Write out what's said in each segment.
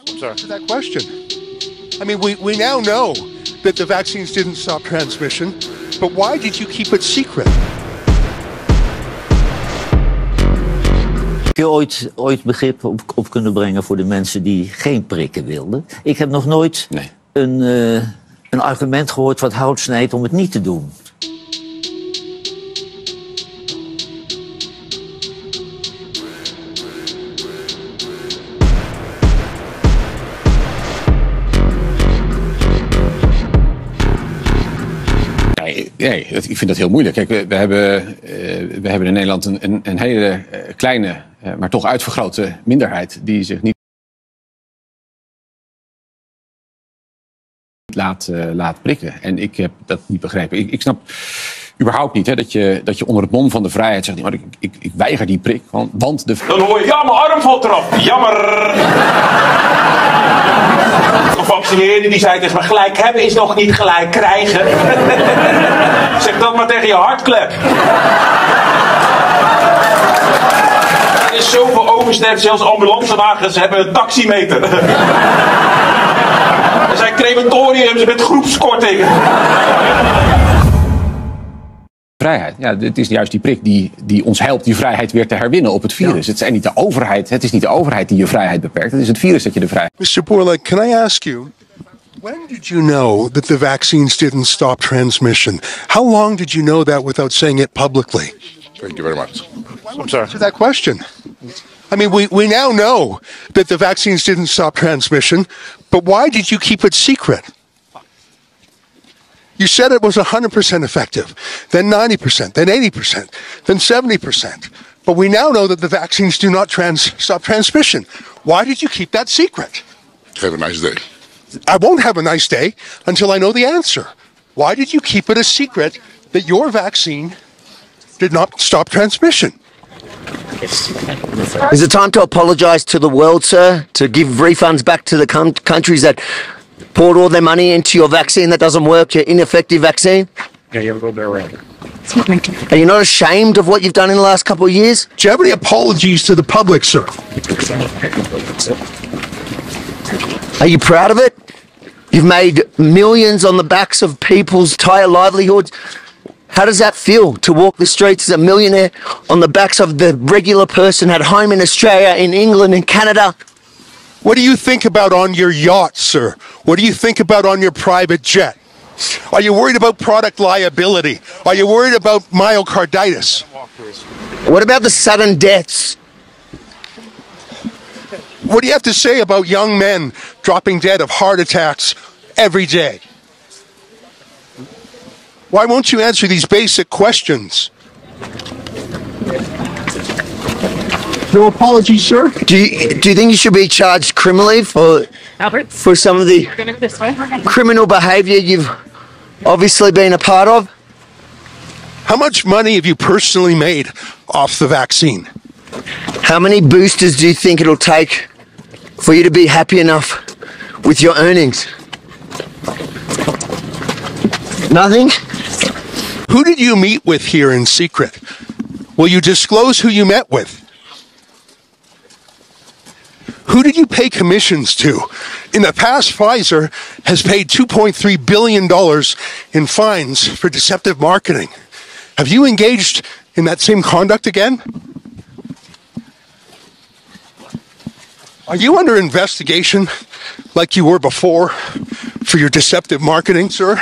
I'm sorry. To that question. I mean, we now know that the vaccines didn't stop transmission, but why did you keep it secret? Heb je ooit begrip op kunnen brengen voor de mensen die geen prikken wilden? Ik heb nog nooit een argument gehoord wat hout snijdt om het niet te doen. Nee, ik vind dat heel moeilijk. Kijk, we hebben in Nederland een hele kleine, maar toch uitvergrote minderheid die zich niet laat prikken. En ik heb dat niet begrepen. Ik snap überhaupt niet dat je onder het mom van de vrijheid zegt, maar ik weiger die prik, want de... Dan hoor je, ja, mijn arm valt eraf. Jammer. Gevaccineerden die zei tegen me, gelijk hebben is nog niet gelijk krijgen. Zeg dat maar tegen je hartklep. Er is zoveel oversterft, zelfs ambulancewagens hebben een taximeter. Er zijn crematoriums met groepskorting. Vrijheid. Ja, het is juist die prik die ons helpt die vrijheid weer te herwinnen op het virus. Ja. Het is niet de overheid die je vrijheid beperkt. Het is het virus dat je de vrijheid... Mr. Bourla, can I ask you, when did you know that the vaccines didn't stop transmission? How long did you know that without saying it publicly? Thank you very much. I'm sorry. To that question. I mean, we now know that the vaccines didn't stop transmission, but why did you keep it secret? You said it was 100% effective, then 90%, then 80%, then 70%. But we now know that the vaccines do not stop transmission. Why did you keep that secret? Have a nice day. I won't have a nice day until I know the answer. Why did you keep it a secret that your vaccine did not stop transmission? Is it time to apologise to the world, sir? To give refunds back to the countries that poured all their money into your vaccine that doesn't work, your ineffective vaccine? Yeah, you have a little bit around. Are you not ashamed of what you've done in the last couple of years? Do you have any apologies to the public, sir? Are you proud of it? You've made millions on the backs of people's entire livelihoods. How does that feel to walk the streets as a millionaire on the backs of the regular person at home in Australia, in England, in Canada? What do you think about on your yacht, sir? What do you think about on your private jet? Are you worried about product liability? Are you worried about myocarditis? What about the sudden deaths? What do you have to say about young men dropping dead of heart attacks every day? Why won't you answer these basic questions? No apology, sir. Do you think you should be charged criminally for some of the criminal behaviour you've obviously been a part of? How much money have you personally made off the vaccine? How many boosters do you think it'll take for you to be happy enough with your earnings? Nothing? Who did you meet with here in secret? Will you disclose who you met with? Who did you pay commissions to? In the past, Pfizer has paid $2.3 billion in fines for deceptive marketing. Have you engaged in that same conduct again? Are you under investigation like you were before for your deceptive marketing, sir?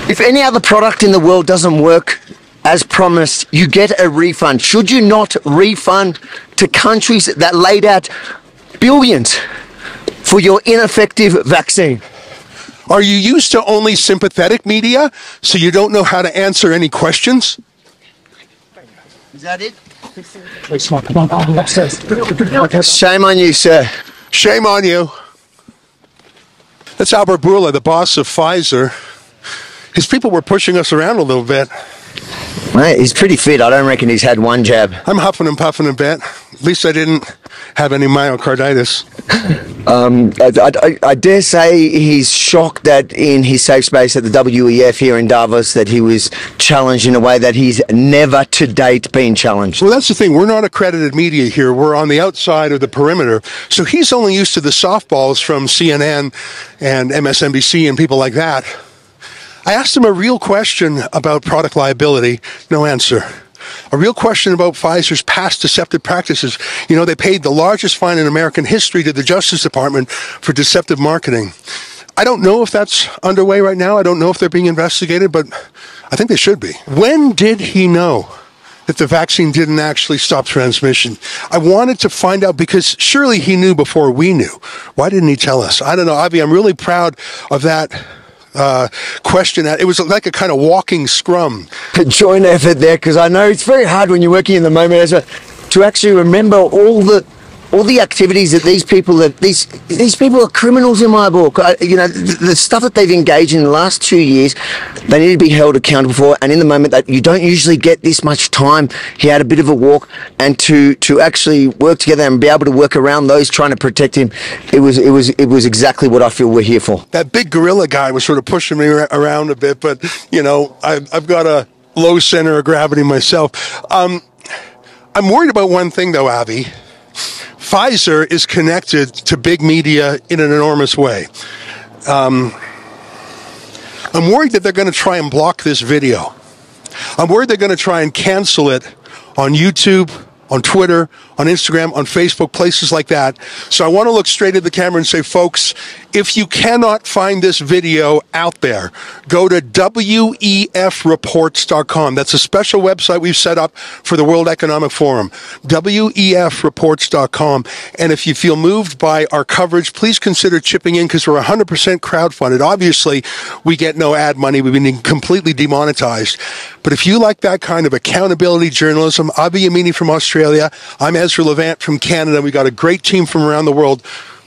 If any other product in the world doesn't work as promised, you get a refund. Should you not refund to countries that laid out billions for your ineffective vaccine? Are you used to only sympathetic media, so you don't know how to answer any questions? Is that it? Shame on you, sir. Shame on you. That's Albert Bourla, the boss of Pfizer. His people were pushing us around a little bit. Mate, he's pretty fit. I don't reckon he's had one jab. I'm huffing and puffing a bit. At least I didn't have any myocarditis. I dare say he's shocked that in his safe space at the WEF here in Davos that he was challenged in a way that he's never to date been challenged. Well, that's the thing. We're not accredited media here. We're on the outside of the perimeter. So he's only used to the softballs from CNN and MSNBC and people like that. I asked him a real question about product liability. No answer. A real question about Pfizer's past deceptive practices. You know, they paid the largest fine in American history to the Justice Department for deceptive marketing. I don't know if that's underway right now. I don't know if they're being investigated, but I think they should be. When did he know that the vaccine didn't actually stop transmission? I wanted to find out because surely he knew before we knew. Why didn't he tell us? I don't know, Avi, I'm really proud of that question. It was like a kind of walking scrum. A joint effort there, because I know it's very hard when you're working in the moment to actually remember all the activities that these people are criminals in my book. You know, the stuff that they've engaged in the last 2 years, they need to be held accountable for. And in the moment that you don't usually get this much time, he had a bit of a walk, and to actually work together and be able to work around those trying to protect him, it was exactly what I feel we're here for. That big gorilla guy was sort of pushing me around a bit, but you know, I've got a low center of gravity myself. I'm worried about one thing though, Avi. Pfizer is connected to big media in an enormous way. I'm worried that they're going to try and block this video. I'm worried they're going to try and cancel it on YouTube, on Twitter, on Instagram, on Facebook, places like that. So I want to look straight at the camera and say, folks, if you cannot find this video out there, go to WEFreports.com. That's a special website we've set up for the World Economic Forum, WEFreports.com. And if you feel moved by our coverage, please consider chipping in, because we're 100% crowdfunded. Obviously, we get no ad money. We've been completely demonetized. But if you like that kind of accountability journalism, Avi Yamini from Australia, I'm Ezra Levant from Canada. We got a great team from around the world.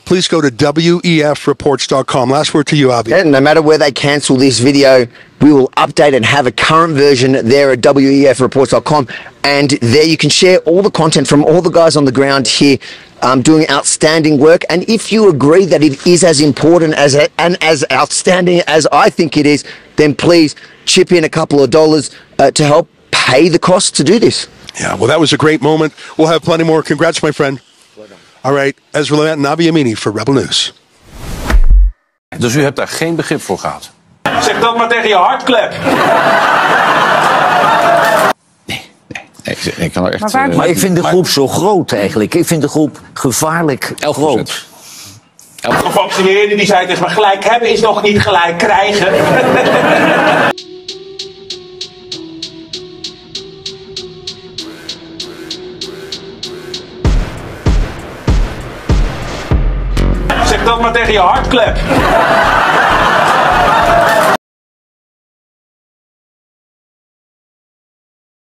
Please go to WEFreports.com. Last word to you, Avi. And no matter where they cancel this video, we will update and have a current version there at WEFreports.com. And there you can share all the content from all the guys on the ground here doing outstanding work. And if you agree that it is as important and as outstanding as I think it is, then please chip in a couple of dollars to help pay the cost to do this. Yeah, well, that was a great moment. We'll have plenty more. Congrats, my friend. All right, Ezra Levant en Avi Yamini voor Rebel News. Dus u hebt daar geen begrip voor gehad? Zeg dat maar tegen je hartklep. Nee, ik kan er echt... Maar ik vind de groep zo groot eigenlijk. Ik vind de groep gevaarlijk groot. Ongevaccineerden die zei tegen me, gelijk hebben is nog niet gelijk krijgen. Zeg dat maar tegen je hartklep.